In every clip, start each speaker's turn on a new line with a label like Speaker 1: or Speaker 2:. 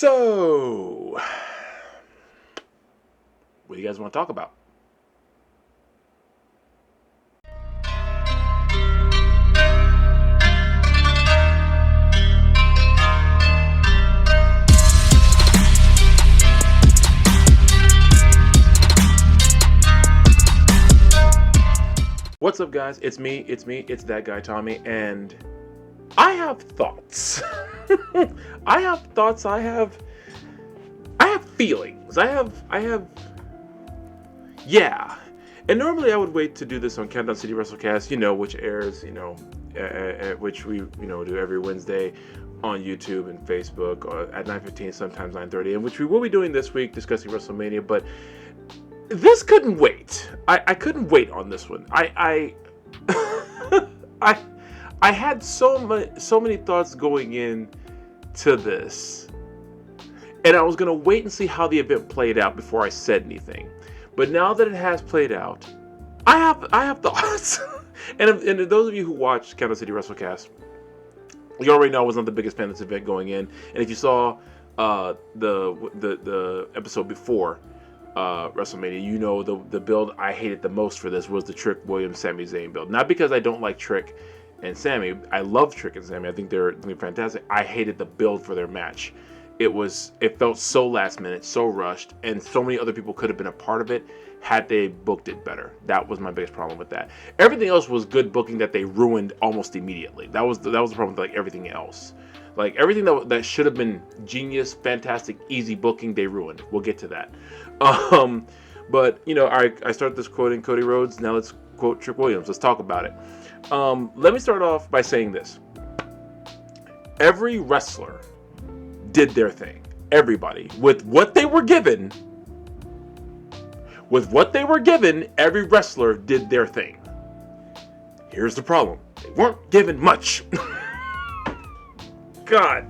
Speaker 1: So, what do you guys want to talk about? What's up, guys? It's me, it's that guy, Tommy, and I have thoughts. I have thoughts, I have feelings, yeah. And normally I would wait to do this on Countdown City WrestleCast, which airs, which we, do every Wednesday on YouTube and Facebook at 9:15, sometimes 9:30, and which we will be doing this week, discussing WrestleMania, but this couldn't wait. I couldn't wait on this one. I had so many thoughts going in to this, and I was gonna wait and see how the event played out before I said anything. But now that it has played out, I have thoughts. and those of you who watched Countdown City WrestleCast, you already know I was not the biggest fan of this event going in. And if you saw the episode before WrestleMania, the build I hated the most for this was the Trick Williams Sami Zayn build. Not because I don't like Trick and Sami. I love Trick and Sami. I think they're fantastic. I hated the build for their match. It felt so last minute, so rushed, and so many other people could have been a part of it had they booked it better. That was my biggest problem with that. Everything else was good booking that they ruined almost immediately. That was the problem with everything else. Everything that should have been genius, fantastic, easy booking, they ruined. We'll get to that. But I started this quoting Cody Rhodes. Now let's quote Trick Williams. Let's talk about it. Let me start off by saying this. Every wrestler did their thing. Everybody. With what they were given, every wrestler did their thing. Here's the problem. They weren't given much. God.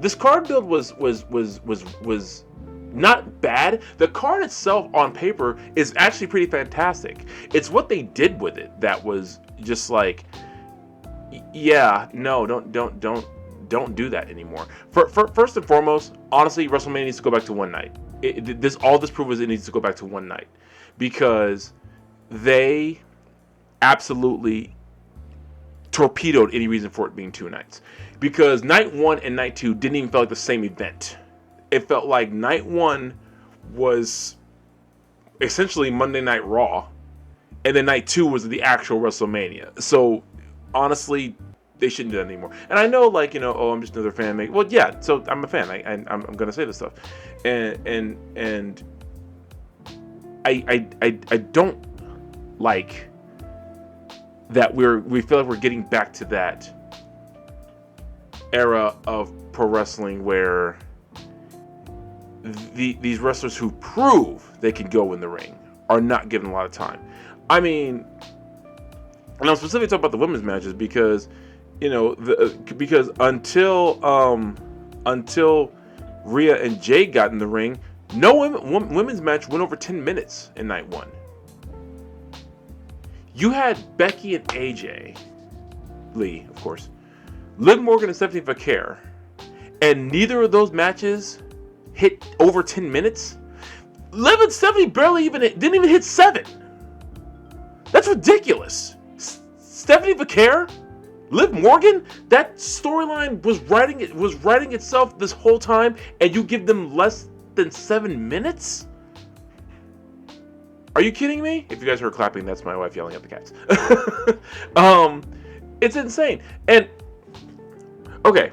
Speaker 1: This card build was not bad. The card itself on paper is actually pretty fantastic. It's what they did with it that was just don't do that anymore. First and foremost, honestly, WrestleMania needs to go back to one night. All this proves it needs to go back to one night, because they absolutely torpedoed any reason for it being two nights. Because night one and night two didn't even feel like the same event. It felt like night one was essentially Monday Night Raw, and then night two was the actual WrestleMania. So honestly, they shouldn't do that anymore. And I know, I'm just another fan. Well, yeah. So I'm a fan. I'm gonna say this stuff, and I don't like that we feel like we're getting back to that era of pro wrestling where these wrestlers who prove they can go in the ring are not given a lot of time. I mean, and I'm specifically talking about the women's matches because, because until Rhea and Jade got in the ring, no women's match went over 10 minutes in night one. You had Becky and AJ Lee, of course, Liv Morgan and Stephanie Vaquer, and neither of those matches hit over 10 minutes. Liv and Stephanie didn't even hit 7. That's ridiculous. Stephanie Vaquer, Liv Morgan, that storyline was writing itself this whole time, and you give them less than 7 minutes? Are you kidding me? If you guys heard clapping, that's my wife yelling at the cats. It's insane. And okay,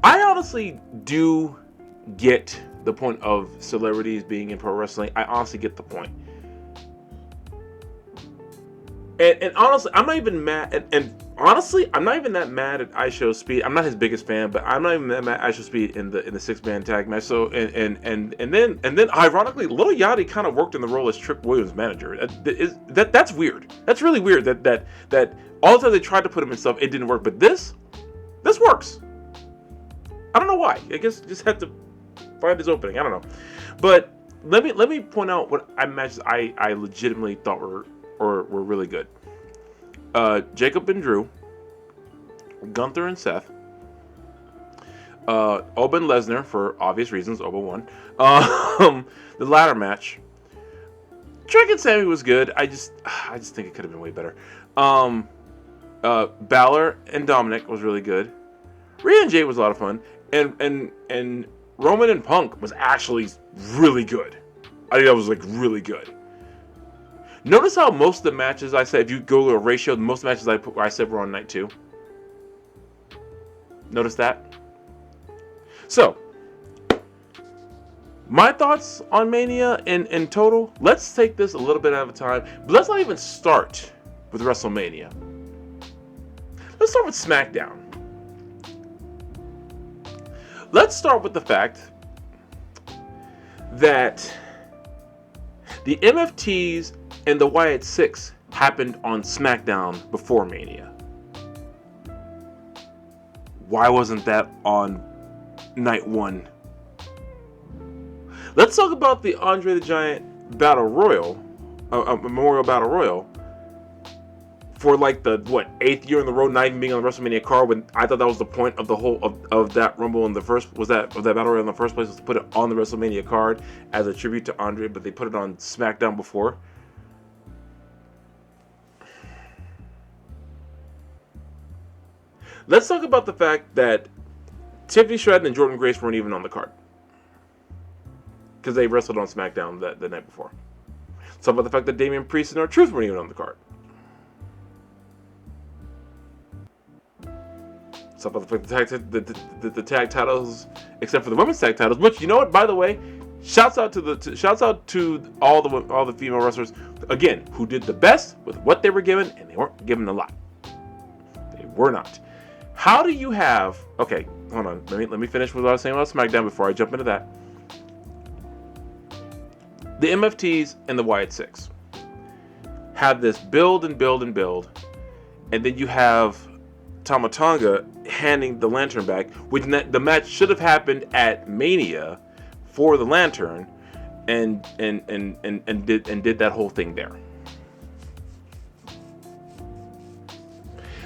Speaker 1: I honestly do get the point of celebrities being in pro wrestling. I honestly get the point. And honestly, I'm not even mad. And honestly, I'm not even that mad at IShow's Speed. I'm not his biggest fan, but I'm not even that mad at IShow's Speed in the 6-man tag match. So and then ironically, Lil Yachty kind of worked in the role as Trick Williams' manager. That's weird. That's really weird. That all the time they tried to put him in stuff, it didn't work. But this works. I don't know why. I guess just had to find his opening. I don't know. But let me point out what matches I legitimately thought were really good. Jacob and Drew, Gunther and Seth, Oba and Lesnar for obvious reasons. Oba won. The ladder match. Trick and Sammy was good. I just think it could have been way better. Balor and Dominic was really good. Rhea and Jay was a lot of fun, and Roman and Punk was actually really good. I think that was like really good. Notice how most of the matches I said, if you go to a ratio, most of the matches I said were on night 2. Notice that? So, my thoughts on Mania in total, let's take this a little bit at a time, but let's not even start with WrestleMania. Let's start with SmackDown. Let's start with the fact that the MFTs and the Wyatt Six happened on SmackDown before Mania. Why wasn't that on night 1? Let's talk about the Andre the Giant Battle Royal, Memorial Battle Royal, for like the 8th year in the row, not even being on the WrestleMania card. When I thought that was the point of the whole of that Rumble in the first that Battle Royal in the first place, was to put it on the WrestleMania card as a tribute to Andre, but they put it on SmackDown before. Let's talk about the fact that Tiffany Stratton and Jordynne Grace weren't even on the card because they wrestled on SmackDown the night before. Let's talk about the fact that Damian Priest and R-Truth weren't even on the card. Let's talk about the fact that the tag titles, except for the women's tag titles, which, you know what, by the way, shouts out to all the female wrestlers again who did the best with what they were given, and they weren't given a lot. They were not. How do you have... Okay, hold on. Let me finish with what I was saying about SmackDown before I jump into that. The MFTs and the Wyatt Six have this build, and then you have Tama Tonga handing the lantern back, which the match should have happened at Mania for the lantern, and did that whole thing there.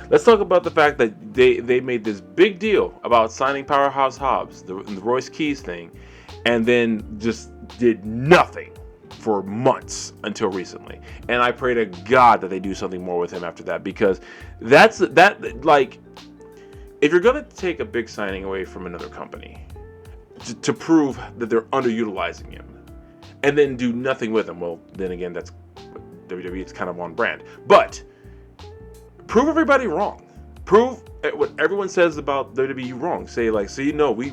Speaker 1: Let's talk about the fact that they made this big deal about signing Powerhouse Hobbs, the Royce Keys thing, and then just did nothing for months until recently. And I pray to God that they do something more with him after that, because like, if you're gonna take a big signing away from another company to prove that they're underutilizing him, and then do nothing with him, well, then again, that's WWE. It's kind of on brand, but prove everybody wrong. Prove what everyone says about WWE wrong. Say like, see, no, we're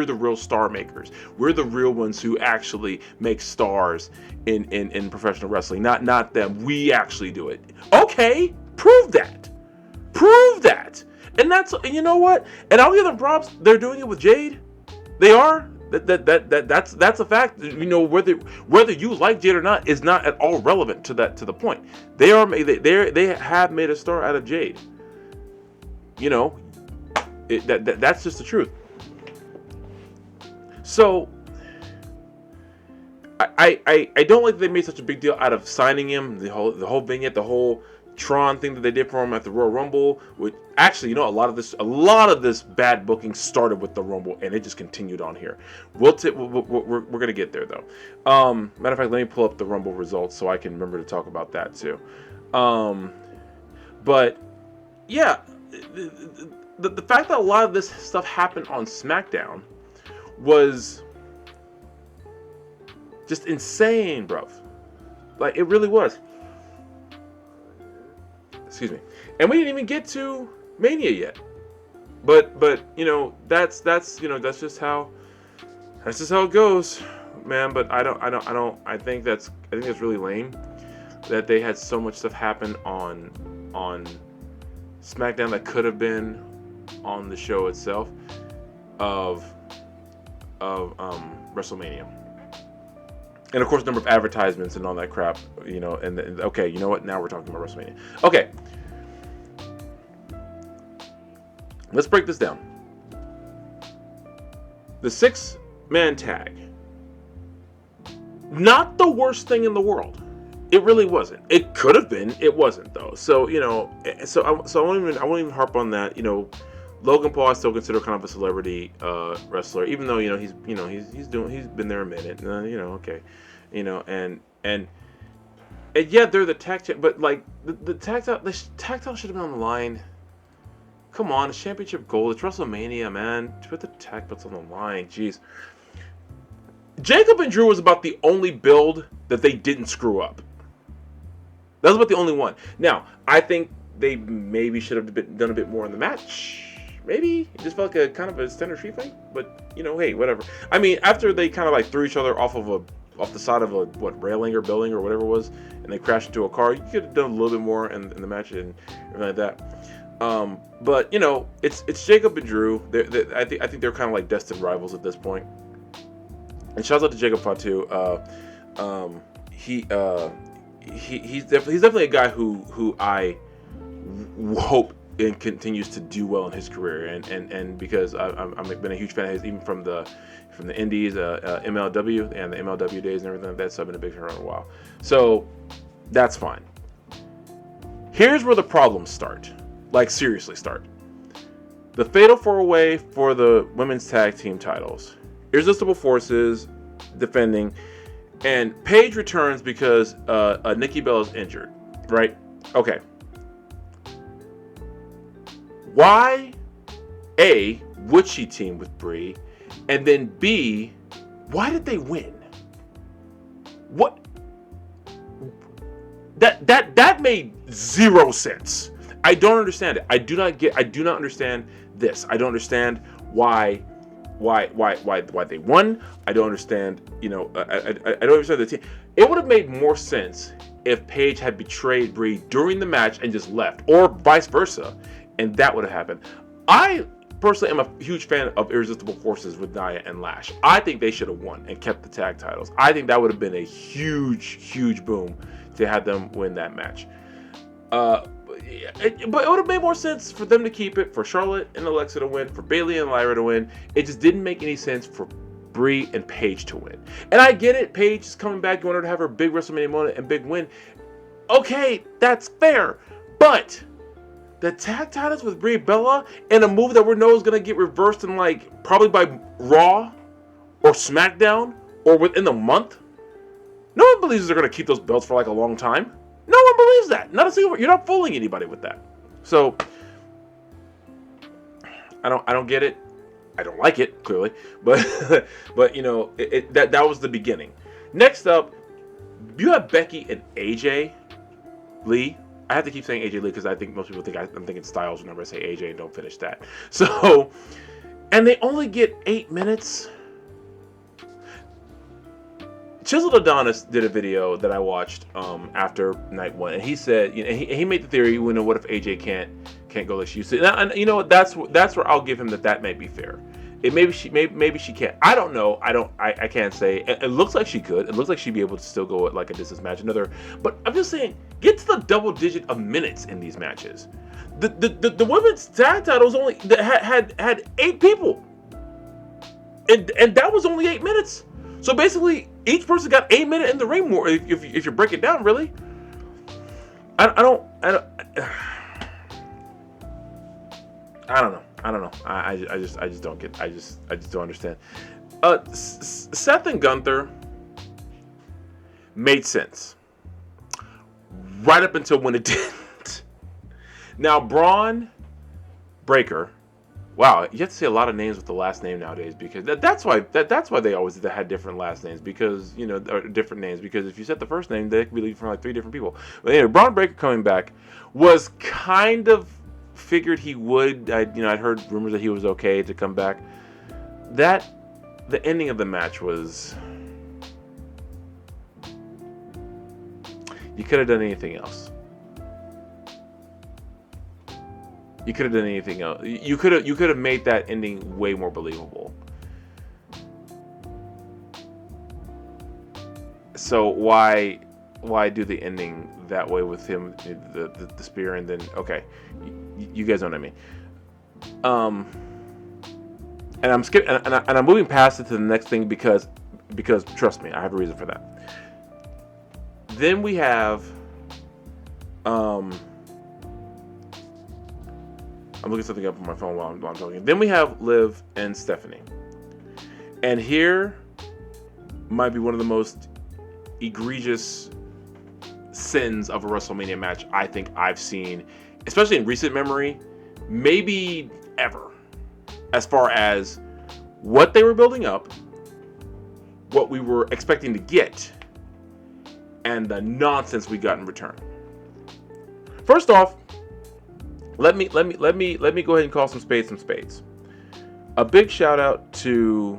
Speaker 1: the real star makers. We're the real ones who actually make stars in professional wrestling. Not them. We actually do it. Okay, prove that. And you know what? And I'll give them props. They're doing it with Jade. They are. That's a fact. You know, whether you like Jade or not is not at all relevant to the point. They have made a star out of Jade. You know, that's just the truth. So I don't like that they made such a big deal out of signing him. The whole vignette, the whole Tron thing that they did for him at the Royal Rumble, which actually, you know, a lot of this bad booking started with the Rumble, and it just continued on here. We're gonna get there though. Matter of fact, let me pull up the Rumble results so I can remember to talk about that too. But yeah, the fact that a lot of this stuff happened on SmackDown was just insane, bro. Like, it really was. Excuse me. And we didn't even get to Mania yet. But you know, that's just how it goes, man. But I think that's really lame that they had so much stuff happen on SmackDown that could have been on the show itself of WrestleMania. And of course, number of advertisements and all that crap, you know. And okay, you know what? Now we're talking about WrestleMania. Okay, let's break this down. The 6-man tag, not the worst thing in the world. It really wasn't. It could have been. It wasn't though. So I won't even harp on that. Logan Paul I still consider kind of a celebrity wrestler, even though he's been there a minute. Okay, and yeah, they're the tag champ, but like the tag title should have been on the line. Come on, it's championship gold. It's WrestleMania, man. Put the tag belts on the line. Jeez. Jacob and Drew was about the only build that they didn't screw up. That was about the only one. Now, I think they maybe should have done a bit more in the match. Maybe it just felt like a kind of a standard street fight. But hey, whatever. I mean, after they kind of like threw each other off the side of a railing or building or whatever it was, and they crashed into a car, you could have done a little bit more in the match and everything like that. But it's Jacob and Drew. I think they're kind of like destined rivals at this point. And shouts out to Jacob Fatu. He's definitely a guy who I hope and continues to do well in his career, and because I've been a huge fan of his, even from the Indies, MLW and the MLW days and everything like that. So I've been a big fan for a while. So that's fine. Here's where the problems start. Like seriously start. The Fatal 4-Way for the women's tag team titles. Irresistible Forces defending, and Paige returns because Nikki Bella is injured, right? Okay. Why, A, would she team with Brie? And then B, why did they win? What? That made zero sense. I don't understand it. I do not understand this. I don't understand why they won. I don't understand, I don't understand the team. It would have made more sense if Paige had betrayed Brie during the match and just left, or vice versa, and that would have happened. I personally am a huge fan of Irresistible Forces with Nia and Lash. I think they should have won and kept the tag titles. I think that would have been a huge boom to have them win that match. But it would have made more sense for them to keep it, for Charlotte and Alexa to win, for Bayley and Lyra to win. It just didn't make any sense for Brie and Paige to win. And I get it, Paige is coming back, you want her to have her big WrestleMania moment and big win. Okay, that's fair. But the tag titles with Brie Bella in a move that we know is going to get reversed in probably by Raw or SmackDown or within the month. No one believes they're going to keep those belts for a long time. No one believes that. Not a single. You're not fooling anybody with that. So I don't get it. I don't like it clearly, but that was the beginning. Next up, you have Becky and AJ Lee. I have to keep saying AJ Lee because I think most people think I'm thinking Styles whenever I say AJ and don't finish that. So, and they only get 8 minutes. Chiseled Adonis did a video that I watched after night one, and he said, he made the theory, what if AJ can't go like she used to? And that's where I'll give him that may be fair. Maybe she can't. I don't know. I can't say. It looks like she could. It looks like she'd be able to still go at a distance match, But I'm just saying, get to the double digit of minutes in these matches. The women's tag titles only had 8 people, and that was only 8 minutes. So basically, each person got 8 minutes in the ring more. If you break it down, really, I don't know. I just don't get. I just don't understand. Seth and Gunther made sense right up until when it didn't. Now Braun Breaker. Wow, you have to say a lot of names with the last name nowadays because that's why they always had different last names because or different names because if you said the first name they could be from 3 different people. But anyway, Braun Breaker coming back was kind of figured he would. I'd heard rumors that he was okay to come back. The ending of the match was, you could have done anything else. You could have done anything else. You could have made that ending way more believable. So why do the ending that way with him, the spear, and then okay, you guys know what I mean. And I'm skipping, and I'm moving past it to the next thing because trust me, I have a reason for that. Then we have, I'm looking something up on my phone while I'm talking. Then we have Liv and Stephanie. And here might be one of the most egregious sins of a WrestleMania match I think I've seen, especially in recent memory, maybe ever, as far as what they were building up, what we were expecting to get, and the nonsense we got in return. First off, let me go ahead and call some spades some spades. A big shout out to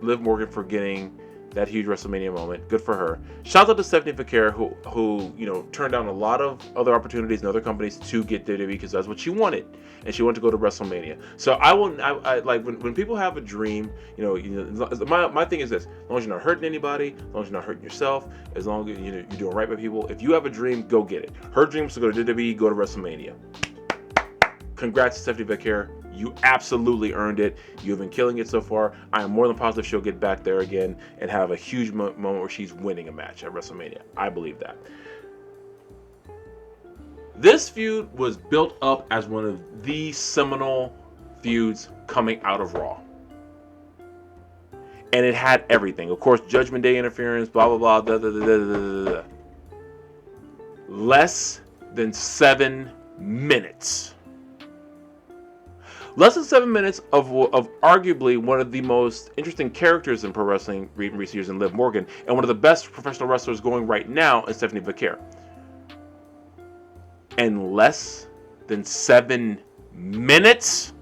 Speaker 1: Liv Morgan for getting that huge WrestleMania moment. Good for her. Shout out to Stephanie Vaquer, who turned down a lot of other opportunities in other companies to get WWE because that's what she wanted, and she wanted to go to WrestleMania. So I like when people have a dream. My thing is this: as long as you're not hurting anybody, as long as you're not hurting yourself, as long as you're doing right by people. If you have a dream, go get it. Her dream was to go to WWE, go to WrestleMania. Congrats to Stephanie Vaquer. You absolutely earned it. You've been killing it so far. I am more than positive she'll get back there again and have a huge moment where she's winning a match at WrestleMania. I believe that. This feud was built up as one of the seminal feuds coming out of Raw. And it had everything. Of course, Judgment Day interference, blah, blah, blah, Less than 7 minutes. Less than 7 minutes of arguably one of the most interesting characters in pro wrestling in recent years in Liv Morgan, and one of the best professional wrestlers going right now in Stephanie Vaquer. And less than 7 minutes?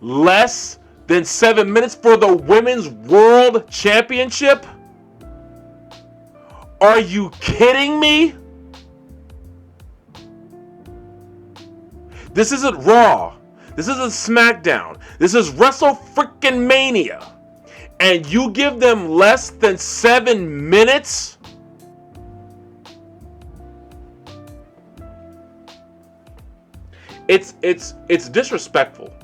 Speaker 1: Less than 7 minutes for the Women's World Championship? Are you kidding me? This isn't Raw. This isn't SmackDown. This is WrestleFreaking-Mania. And you give them less than 7 minutes? It's disrespectful,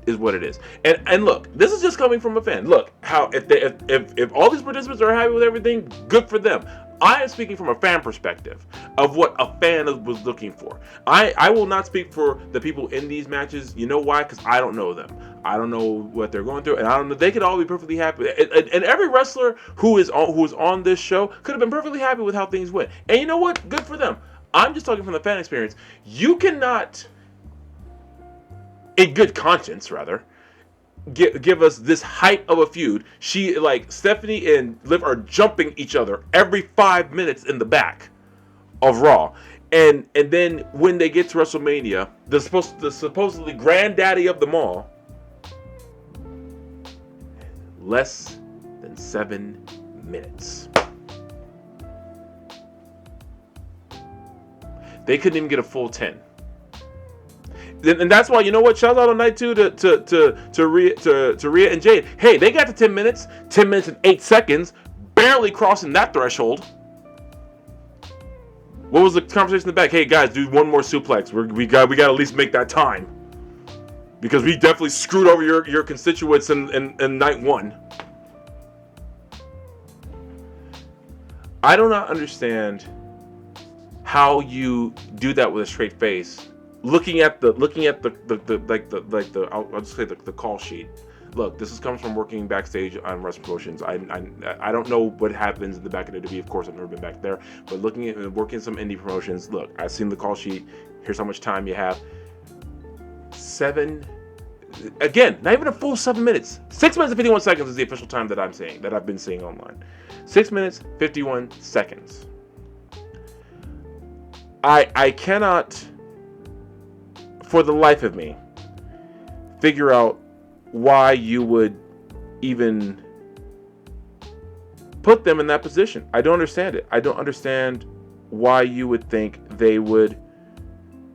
Speaker 1: is what it is. And look, this is just coming from a fan. Look, how if all these participants are happy with everything, good for them. I am speaking from a fan perspective of what a fan was looking for. I will not speak for the people in these matches. You know why? Because I don't know them. I don't know what they're going through, and I don't know. They could all be perfectly happy. And every wrestler who is on this show could have been perfectly happy with how things went. And you know what? Good for them. I'm just talking from the fan experience. You cannot, in good conscience, rather, give us this height of a feud. Stephanie and Liv are jumping each other every 5 minutes in the back of Raw, and then when they get to WrestleMania, the supposedly granddaddy of them all, less than 7 minutes. They couldn't even get a full 10. And that's why, you know what? Shout out on night 2 to Rhea and Jade. Hey, they got to 10 minutes. 10 minutes and 8 seconds. Barely crossing that threshold. What was the conversation in the back? Hey, guys, do one more suplex. We got to at least make that time. Because we definitely screwed over your constituents in night 1. I do not understand how you do that with a straight face. Looking at the I'll just say the call sheet. Look, this comes from working backstage on wrestling promotions. I don't know what happens in the back of the WWE. Of course, I've never been back there. But working some indie promotions. Look, I've seen the call sheet. Here's how much time you have. 7. Again, not even a full 7 minutes. 6 minutes and 51 seconds is the official time that I've been seeing online. 6 minutes 51 seconds. I cannot, for the life of me, figure out why you would even put them in that position. I don't understand it. I don't understand why you would think they would,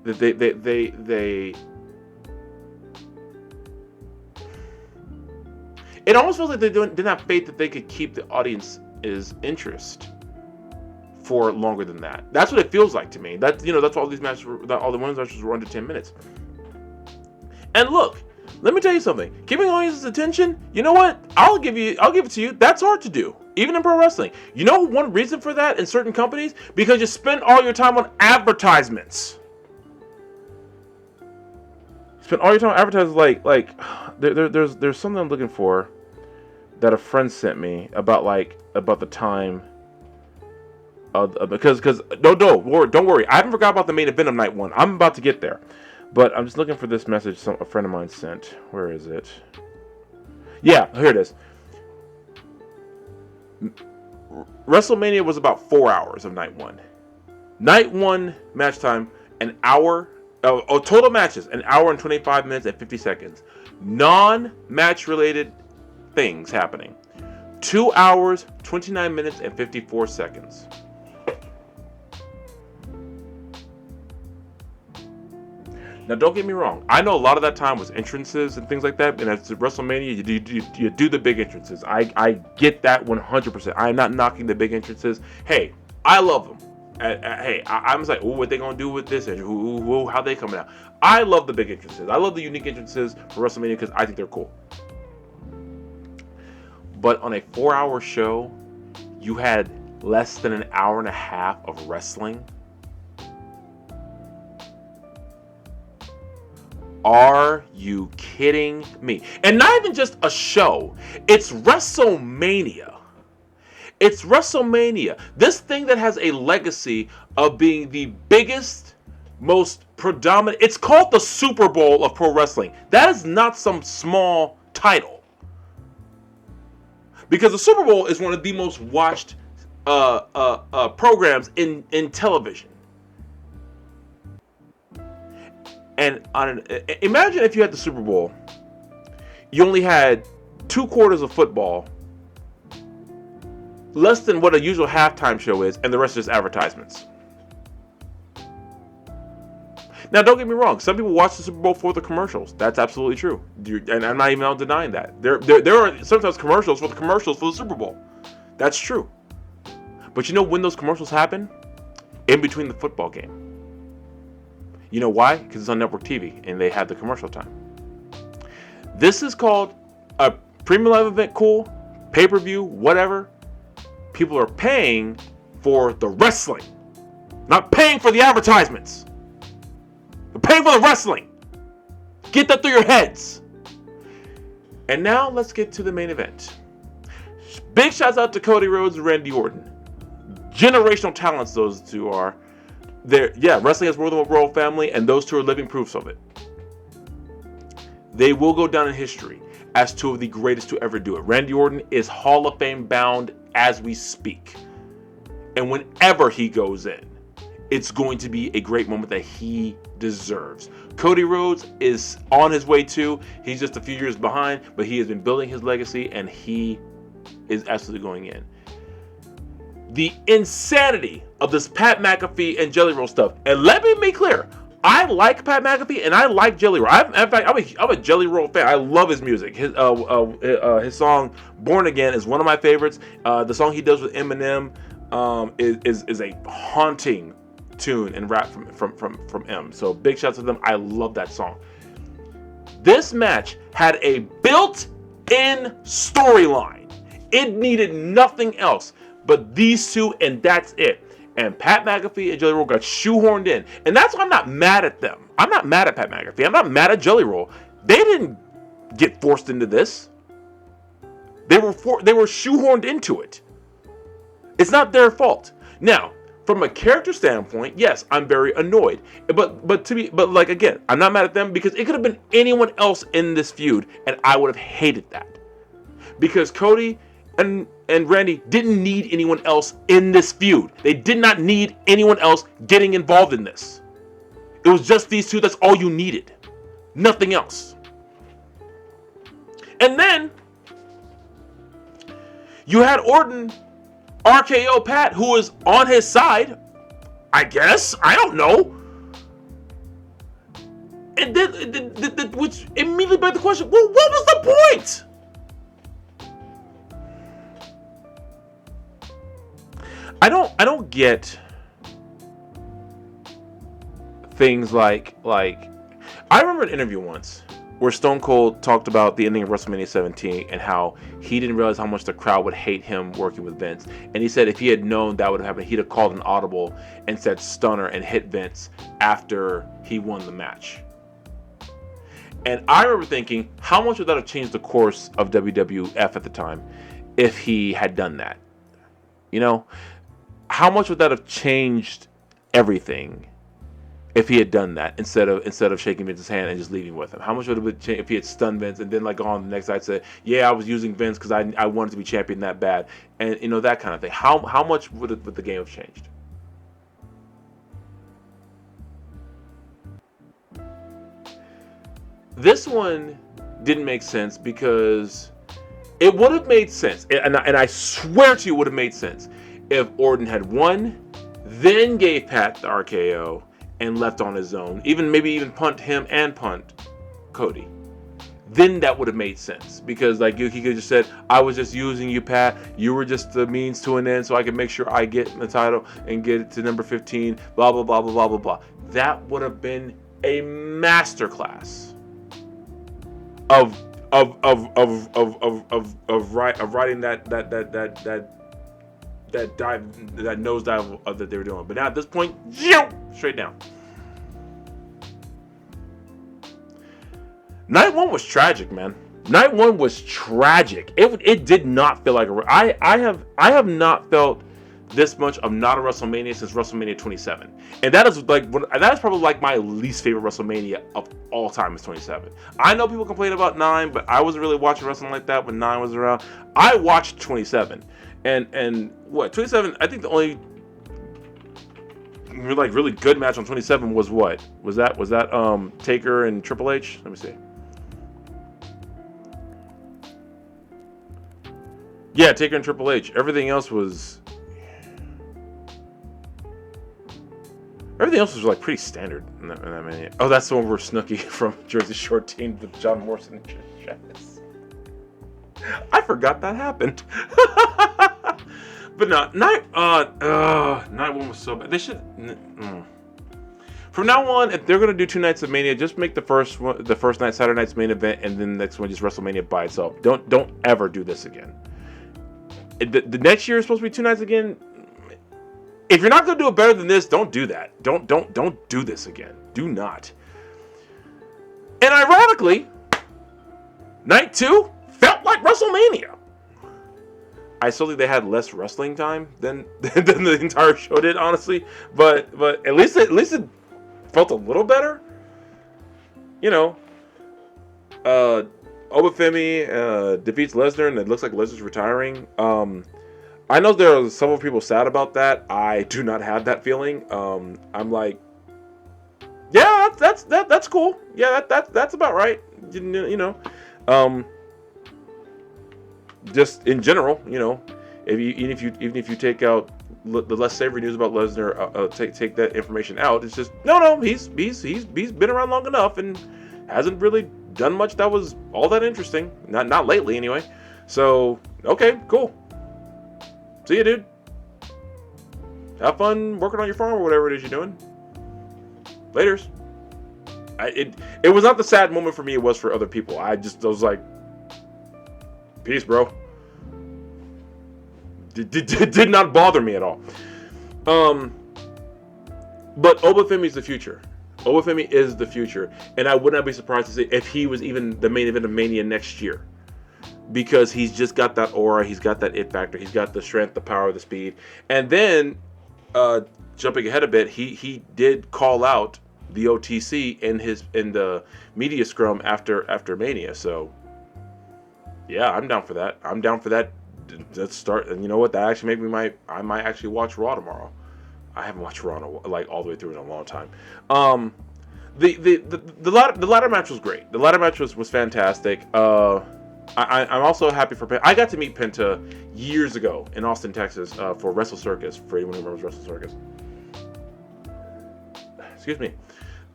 Speaker 1: that they it almost feels like they didn't have faith that they could keep the audience's interest for longer than that. That's what it feels like to me. That's all these matches, all the women's matches were under 10 minutes. And look, Let me tell you something. Keeping audience's attention, you know what? I'll give it to you. That's hard to do, even in pro wrestling. You know one reason for that in certain companies? Because you spend all your time on advertisements. Spend all your time on advertisements. There's something I'm looking for that a friend sent me about the time. Because don't worry. I haven't forgot about the main event of night 1. I'm about to get there. But I'm just looking for this message a friend of mine sent. Where is it? Yeah, here it is. WrestleMania was about 4 hours of night 1. Night 1 match time, an hour. Total matches, an hour and 25 minutes and 50 seconds. Non-match related things happening. 2 hours, 29 minutes and 54 seconds. Now, don't get me wrong. I know a lot of that time was entrances and things like that. And as WrestleMania, you do the big entrances. I get that 100%. I am not knocking the big entrances. Hey, I love them. Hey, I'm just like, oh, what they gonna do with this? And how they coming out? I love the big entrances. I love the unique entrances for WrestleMania because I think they're cool. But on a 4-hour show, you had less than an hour and a half of wrestling. Are you kidding me? And not even just a show. It's WrestleMania. It's WrestleMania. This thing that has a legacy of being the biggest, most predominant. It's called the Super Bowl of pro wrestling. That is not some small title. Because the Super Bowl is one of the most watched programs in television. And imagine if you had the Super Bowl, you only had 2 quarters of football, less than what a usual halftime show is, and the rest is just advertisements. Now, don't get me wrong. Some people watch the Super Bowl for the commercials. That's absolutely true. And I'm not even denying that. There are sometimes commercials for the Super Bowl. That's true. But you know when those commercials happen? In between the football game. You know why? Because it's on network TV and they have the commercial time. This is called a premium live event, cool, pay-per-view, whatever. People are paying for the wrestling, not paying for the advertisements. They're paying for the wrestling. Get that through your heads. And now let's get to the main event. Big shouts out to Cody Rhodes and Randy Orton. Generational talents those two are. Wrestling has more than a royal family, and those two are living proofs of it. They will go down in history as two of the greatest to ever do it. Randy Orton is Hall of Fame bound as we speak. And whenever he goes in, it's going to be a great moment that he deserves. Cody Rhodes is on his way too. He's just a few years behind, but he has been building his legacy, and he is absolutely going in. The insanity of this Pat McAfee and Jelly Roll stuff. And let me make clear, I like Pat McAfee and I like Jelly Roll. In fact, I'm a Jelly Roll fan. I love his music. His song "Born Again" is one of my favorites. The song he does with Eminem is a haunting tune and rap from M. So big shout out to them. I love that song. This match had a built-in storyline. It needed nothing else but these two, and that's it. And Pat McAfee and Jelly Roll got shoehorned in. And that's why I'm not mad at them. I'm not mad at Pat McAfee. I'm not mad at Jelly Roll. They didn't get forced into this. They were shoehorned into it. It's not their fault. Now, from a character standpoint, yes, I'm very annoyed. But again, I'm not mad at them because it could have been anyone else in this feud, and I would have hated that. Because Cody and Randy didn't need anyone else in this feud. They did not need anyone else getting involved in this. It was just these two. That's all you needed. Nothing else. And then you had Orton RKO Pat, who was on his side, I guess. I don't know. And then, which immediately begged the question, well, what was the point? I don't get things like I remember an interview once where Stone Cold talked about the ending of WrestleMania 17 and how he didn't realize how much the crowd would hate him working with Vince. And he said if he had known that would have happened, he'd have called an audible and said stunner and hit Vince after he won the match. And I remember thinking, how much would that have changed the course of WWF at the time if he had done that? You know, how much would that have changed everything if he had done that instead of shaking Vince's hand and just leaving with him? How much would it have changed if he had stunned Vince and then like on the next night said, yeah, I was using Vince because I wanted to be champion that bad, and you know, that kind of thing. How much would the game have changed? This one didn't make sense because it would have made sense, and I swear to you, it would have made sense if Orton had won, then gave Pat the RKO and left on his own, maybe even punt him and punt Cody. Then that would have made sense because like he could have just said, I was just using you, Pat. You were just the means to an end so I could make sure I get the title and get it to number 15. Blah blah blah blah blah blah blah. That would have been a masterclass of writing that nosedive that they were doing. But now at this point, straight down. Night one was tragic, man. Night one was tragic. It did not feel like I have not felt this much of not a WrestleMania since WrestleMania 27, and that is probably like my least favorite WrestleMania of all time is 27. I know people complain about 9, but I wasn't really watching wrestling like that when 9 was around. I watched 27, and what 27? I think the only really good match on 27 was what was that Taker and Triple H. Let me see. Yeah, Taker and Triple H. Everything else was like pretty standard in that mania. Oh, that's the one where Snooki from Jersey Shore teamed with John Morrison and Trish Stratus. I forgot that happened. But no, night one was so bad. They should. From now on, if they're gonna do 2 nights of Mania, just make the first night Saturday night's main event, and then the next one just WrestleMania by itself. Don't ever do this again. The next year is supposed to be 2 nights again. If you're not gonna do it better than this, don't do that. Don't do this again. Do not. And ironically, night 2 felt like WrestleMania. I still think they had less wrestling time than the entire show did, honestly. But at least it felt a little better. You know, Obafemi defeats Lesnar, and it looks like Lesnar's retiring. I know there are several people sad about that. I do not have that feeling. I'm like, yeah, that's cool. Yeah, that's about right. You know, just in general, you know, even if you take out the less savory news about Lesnar, take that information out. It's just no. He's been around long enough and hasn't really done much that was all that interesting. Not lately, anyway. So okay, cool. See you, dude. Have fun working on your farm or whatever it is you're doing. Laters. It was not the sad moment for me. It was for other people. I was like, peace, bro. Did not bother me at all. But Obafemi is the future. Obafemi is the future, and I would not be surprised to see if he was even the main event of Mania next year. Because he's just got that aura, he's got that it factor, he's got the strength, the power, the speed. And then, jumping ahead a bit, he did call out the OTC in the media scrum after Mania. So, yeah, I'm down for that. Let's start. And you know what? That actually I might actually watch Raw tomorrow. I haven't watched Raw like all the way through in a long time. The ladder match was great. The ladder match was fantastic. I'm also happy for Penta. I got to meet Penta years ago in Austin, Texas, for Wrestle Circus. For anyone who remembers Wrestle Circus, excuse me.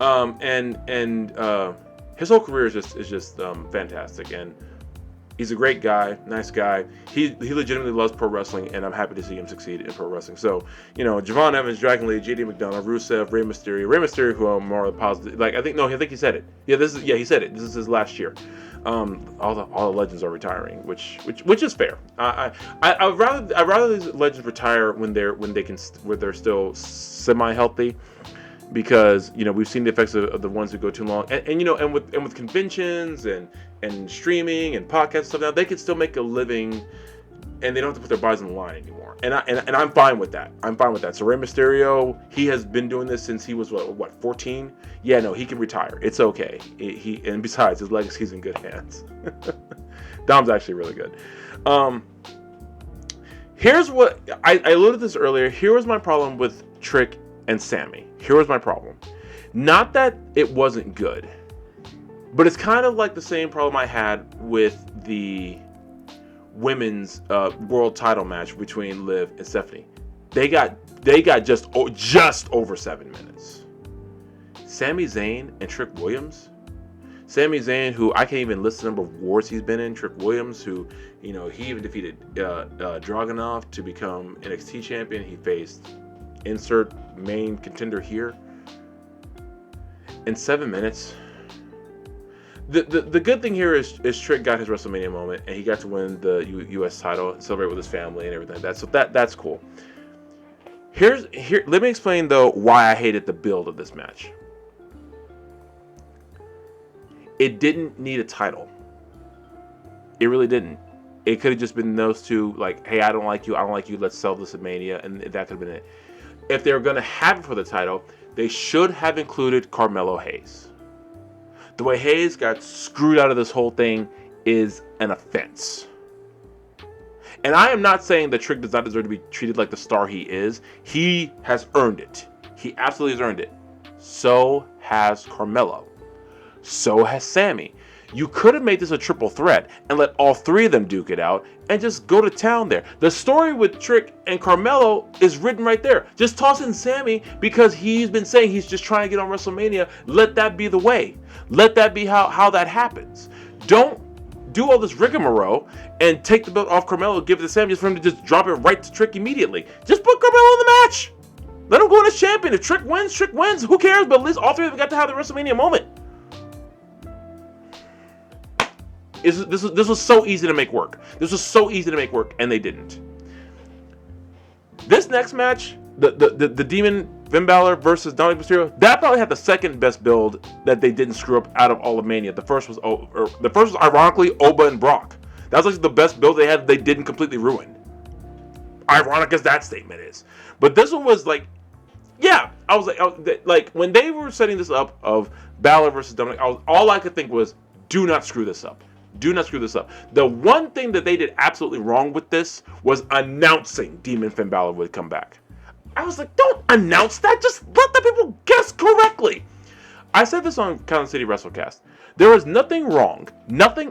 Speaker 1: And his whole career is just fantastic. And He's a great guy, nice guy. He legitimately loves pro wrestling, and I'm happy to see him succeed in pro wrestling. So, Javon Evans, Dragon Lee, JD McDonough, Rusev, Rey Mysterio, who I'm more positive. I think he said it. Yeah, he said it. This is his last year. All the legends are retiring, which is fair. I'd rather these legends retire when they're still semi healthy. Because we've seen the effects of the ones who go too long, and with conventions and streaming and podcasts and stuff now, they can still make a living, and they don't have to put their bodies on the line anymore. And I'm fine with that. So Rey Mysterio, he has been doing this since he was what 14. Yeah, no, he can retire. It's okay. And besides, his legacy's in good hands. Dom's actually really good. Here's what I alluded to this earlier. Here was my problem with Trick and Sammy. Here was my problem. Not that it wasn't good, but it's kind of like the same problem I had with the women's world title match between Liv and Stephanie. They got just over 7 minutes. Sami Zayn and Trick Williams. Sami Zayn, who I can't even list the number of wars he's been in. Trick Williams, who he even defeated Dragunov to become NXT champion. He faced insert main contender here in 7 minutes. The good thing here is Trick got his WrestleMania moment, and he got to win the U.S. title and celebrate with his family and everything like that. So that's cool. Let me explain though why I hated the build of this match. It didn't need a title. It really didn't. It could have just been those two, like, hey, I don't like you, let's sell this at Mania, and that could have been it. If they were going to have it for the title, they should have included Carmelo Hayes. The way Hayes got screwed out of this whole thing is an offense. And I am not saying that Trick does not deserve to be treated like the star he is. He has earned it. He absolutely has earned it. So has Carmelo. So has Sammy. You could have made this a triple threat and let all three of them duke it out and just go to town there. The story with Trick and Carmelo is written right there. Just toss in Sammy because he's been saying he's just trying to get on WrestleMania. Let that be the way. Let that be how that happens. Don't do all this rigmarole and take the belt off Carmelo, give it to Sammy just for him to just drop it right to Trick immediately. Just put Carmelo in the match. Let him go in as champion. If Trick wins, Trick wins. Who cares? But at least all three of them got to have the WrestleMania moment. This was so easy to make work. And they didn't. This next match, the Demon Finn Balor versus Dominic Mysterio, that probably had the second best build that they didn't screw up out of all of Mania. The first was ironically Oba and Brock. That was like the best build they had. They didn't completely ruin. Ironic as that statement is, but this one was like, yeah, I was like when they were setting this up of Balor versus Dominic, all I could think was, do not screw this up. Do not screw this up. The one thing that they did absolutely wrong with this was announcing Demon Finn Balor would come back. I was like, don't announce that. Just let the people guess correctly. I said this on Kansas City WrestleCast. There is nothing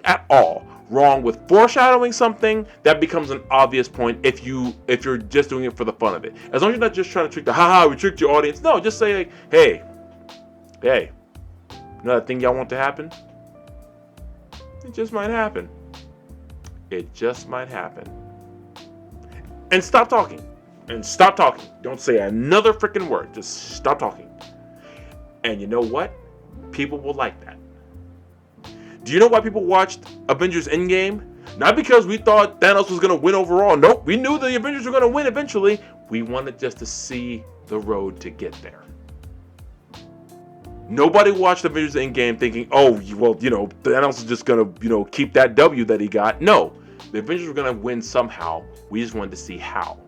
Speaker 1: at all wrong with foreshadowing something that becomes an obvious point if you're just doing it for the fun of it. As long as you're not just trying to trick we tricked your audience. No, just say like, hey, you know that thing y'all want to happen? It just might happen. And stop talking. Don't say another freaking word. Just stop talking. And you know what? People will like that. Do you know why people watched Avengers Endgame? Not because we thought Thanos was going to win overall. Nope. We knew the Avengers were going to win eventually. We wanted just to see the road to get there. Nobody watched Avengers Endgame thinking, Thanos is just going to, keep that W that he got. No. The Avengers were going to win somehow. We just wanted to see how.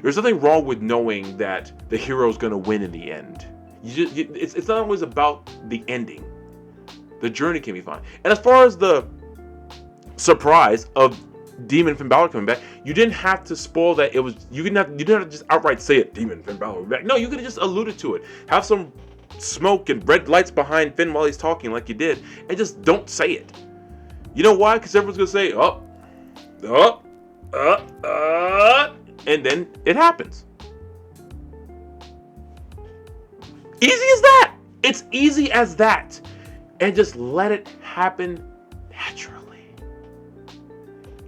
Speaker 1: There's nothing wrong with knowing that the hero is going to win in the end. It's not always about the ending. The journey can be fine. And as far as the surprise of Demon Finn Balor coming back, you didn't have to spoil that. You didn't have to just outright say it, Demon Finn Balor back. No, you could have just alluded to it. Have some smoke and red lights behind Finn while he's talking like you did, and just don't say it. You know why? Because everyone's going to say, and then it happens. Easy as that. It's easy as that. And just let it happen naturally.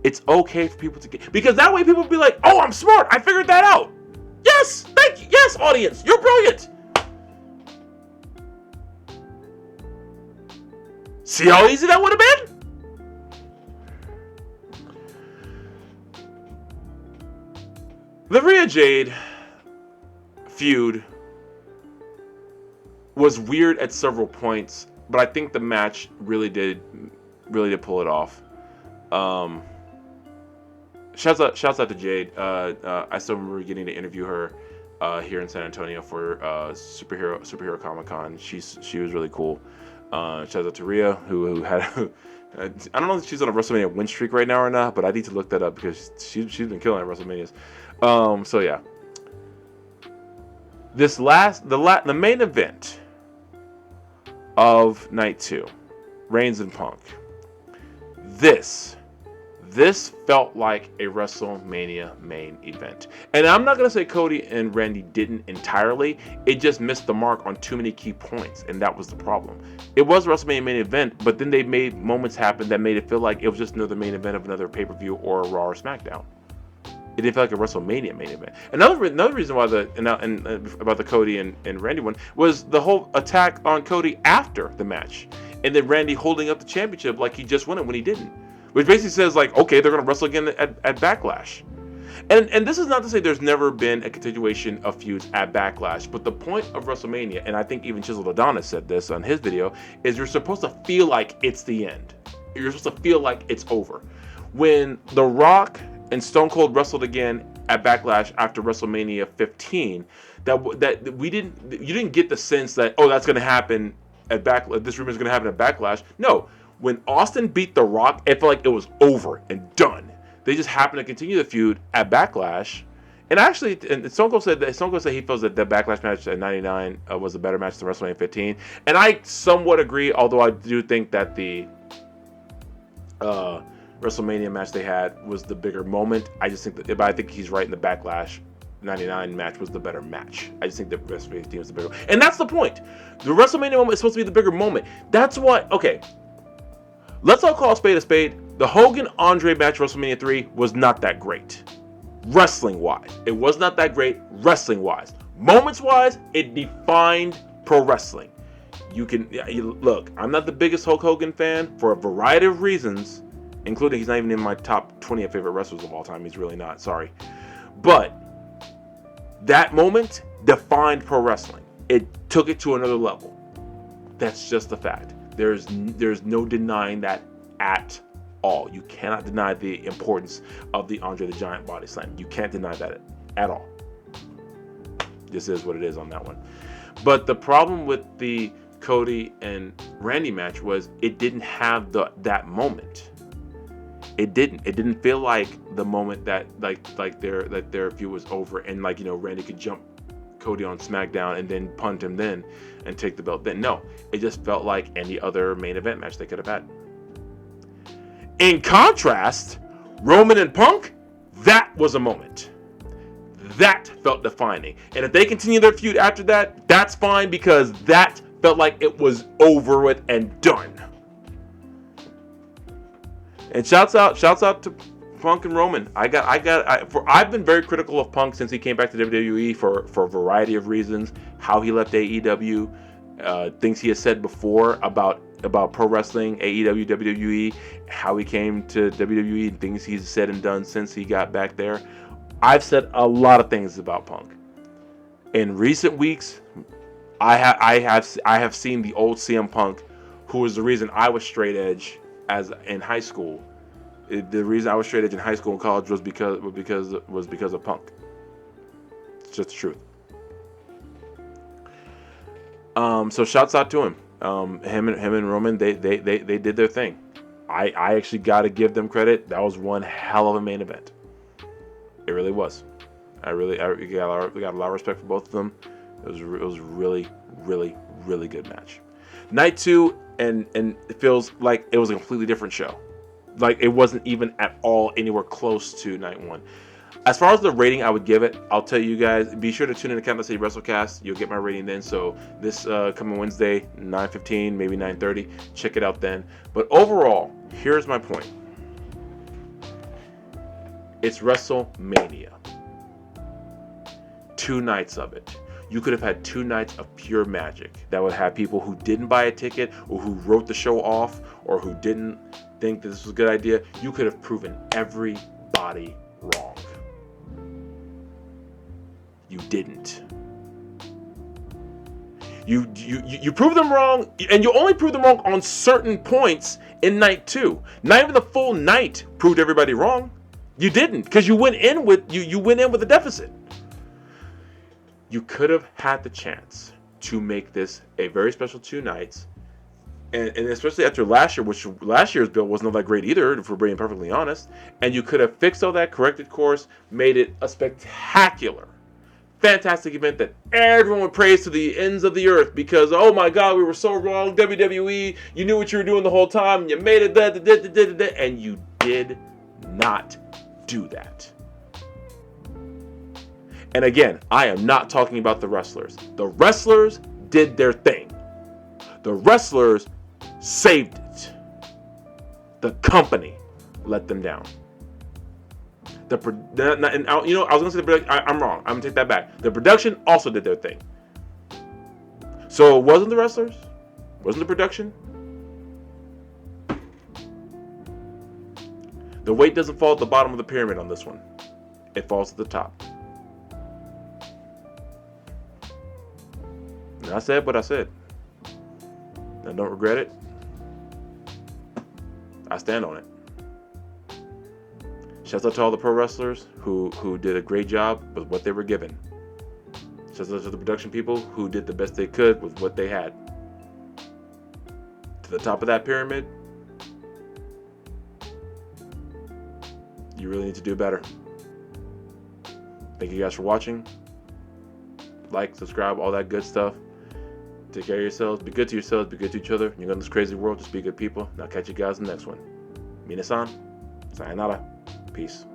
Speaker 1: It's okay for people to get, because that way people will be like, oh, I'm smart. I figured that out. Yes, thank you. Yes, audience, you're brilliant. See how easy that would have been? The Rhea Jade feud was weird at several points, but I think the match really did pull it off. Shouts out to Jade. I still remember getting to interview her here in San Antonio for Superhero Comic-Con. She was really cool. Shouts out to Rhea, who had I don't know if she's on a WrestleMania win streak right now or not, but I need to look that up because she's been killing at WrestleManias. So yeah, the main event of night 2, Reigns and Punk. This felt like a WrestleMania main event. And I'm not going to say Cody and Randy didn't entirely. It just missed the mark on too many key points, and that was the problem. It was a WrestleMania main event, but then they made moments happen that made it feel like it was just another main event of another pay-per-view or a Raw or SmackDown. It didn't feel like a WrestleMania main event. Another reason why about the Cody and Randy one was the whole attack on Cody after the match, and then Randy holding up the championship like he just won it when he didn't. Which basically says, like, okay, they're going to wrestle again at Backlash. And this is not to say there's never been a continuation of feuds at Backlash, but the point of WrestleMania, and I think even Chiseled Adonis said this on his video, is you're supposed to feel like it's the end. You're supposed to feel like it's over. When The Rock and Stone Cold wrestled again at Backlash after WrestleMania 15, you didn't get the sense that, oh, that's going to happen at Backlash, this rumor is going to happen at Backlash. No. When Austin beat The Rock, it felt like it was over and done. They just happened to continue the feud at Backlash. And actually, Stone Cold said he feels that the Backlash match at 99 was a better match than WrestleMania 15. And I somewhat agree, although I do think that the WrestleMania match they had was the bigger moment. I think he's right in the Backlash 99 match was the better match. I just think the WrestleMania 15 was the bigger. And that's the point. The WrestleMania moment is supposed to be the bigger moment. That's what, okay. Let's all call a spade. The Hogan-Andre match WrestleMania 3 was not that great. Wrestling-wise. It was not that great wrestling-wise. Moments-wise, it defined pro wrestling. Look, I'm not the biggest Hulk Hogan fan for a variety of reasons, including he's not even in my top 20 of favorite wrestlers of all time. He's really not. Sorry. But that moment defined pro wrestling. It took it to another level. That's just the fact. There's no denying that at all. You cannot deny the importance of the Andre the Giant body slam. You can't deny that at all. This is what it is on that one. But the problem with the Cody and Randy match was it didn't have that moment. It didn't feel like the moment that like their feud was over and Randy could jump Cody on SmackDown and then punt him then and take the belt then. No, it just felt like any other main event match they could have had. In contrast, Roman and Punk, that was a moment. That felt defining. And if they continue their feud after that, that's fine because that felt like it was over with and done. And shouts out to Punk and Roman. I've been very critical of Punk since he came back to WWE for a variety of reasons. How he left AEW, things he has said before about pro wrestling, AEW, WWE, how he came to WWE, and things he's said and done since he got back there. I've said a lot of things about Punk. In recent weeks, I have seen the old CM Punk, who was the reason I was straight edge in high school. The reason I was straight edge in high school and college was because of Punk. It's just the truth. So shouts out to him. Him and Roman, they did their thing. I actually got to give them credit. That was one hell of a main event. It really was. I got a lot of respect for both of them. It was really, really, really good match. Night 2, and it feels like it was a completely different show. Like it wasn't even at all anywhere close to night 1. As far as the rating I would give it, I'll tell you guys, be sure to tune in to Capital City WrestleCast. You'll get my rating then. So this coming Wednesday, 9:15, maybe 9:30. Check it out then. But overall, here's my point. It's WrestleMania. 2 nights of it. You could have had 2 nights of pure magic that would have people who didn't buy a ticket or who wrote the show off or who didn't think this was a good idea. You could have proven everybody wrong. You didn't. You prove them wrong, and you only prove them wrong on certain points in night 2. Not even the full night proved everybody wrong. You didn't, because you went in with a deficit. You could have had the chance to make this a very special 2 nights, and especially after last year, which last year's bill wasn't all that great either, if we're being perfectly honest. And you could have fixed all that, corrected course, made it a spectacular, fantastic event that everyone would praise to the ends of the earth because, oh my God, we were so wrong. WWE, you knew what you were doing the whole time. You made it that, and you did not do that. And again, I am not talking about the wrestlers. The wrestlers did their thing. The wrestlers saved it. The company let them down. I was gonna say I'm wrong. I'm gonna take that back. The production also did their thing. So it wasn't the wrestlers, wasn't the production. The weight doesn't fall at the bottom of the pyramid on this one. It falls at the top. And I said what I said. I don't regret it. I stand on it. Shouts out to all the pro wrestlers who did a great job with what they were given. Shouts out to the production people who did the best they could with what they had. To the top of that pyramid, you really need to do better. Thank you guys for watching. Like, subscribe, all that good stuff. Take care of yourselves. Be good to yourselves. Be good to each other. You're in this crazy world. Just be good people. And I'll catch you guys in the next one. Minasan. Sayonara. Peace.